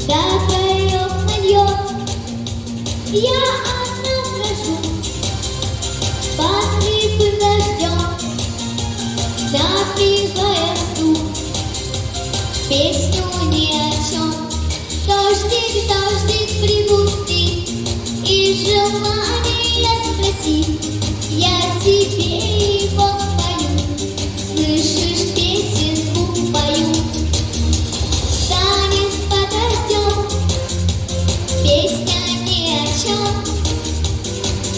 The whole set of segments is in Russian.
до краев нальет. Я одна брожу под слепым дождем, напевая вслух песню ни о чем. Дождик, дождик, припусти и желание спроси, я тебе его спою. Слышишь, песенку пою. Танец под дождем, песня ни о чем,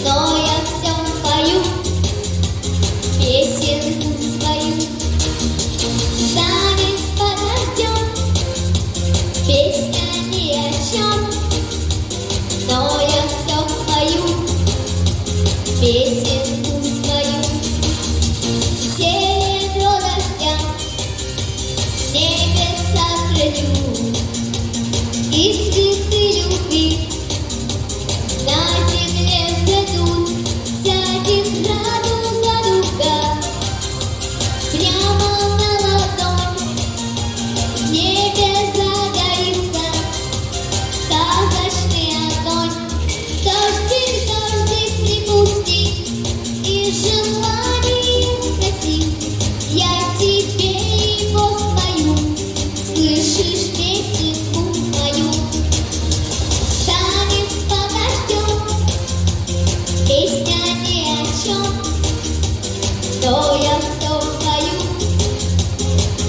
но я все пою, песенку свою. Танец под дождем, песня ни о чем, но я все пою, песенку свою. Серебро дождя в небеса храню, и цветы любви на земле взойдут. Сядет радуга прямо на ладонь, в небе загорится сказочный огонь. Дождик, дождик, припусти и желание спроси, я тебе его спою. Слышишь, песенку мою. Танец под дождем, песня ни о чем, но я все пою,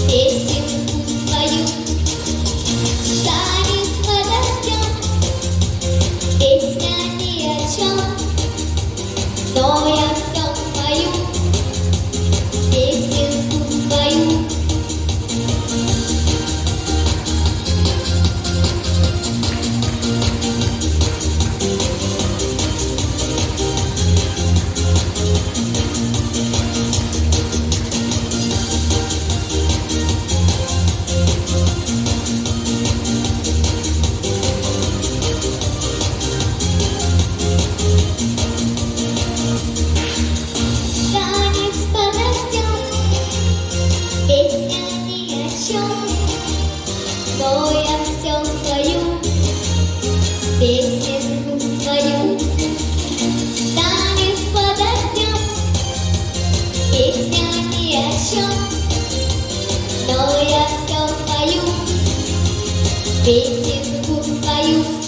песенку свою. Танец под дождем, песня ни о чем, но я все пою, песенку свою. Танец под дождем, песня ни о чем, но я все пою, песенку свою. Танец под дождем, песня ни о чем, но я все пою, песенку свою.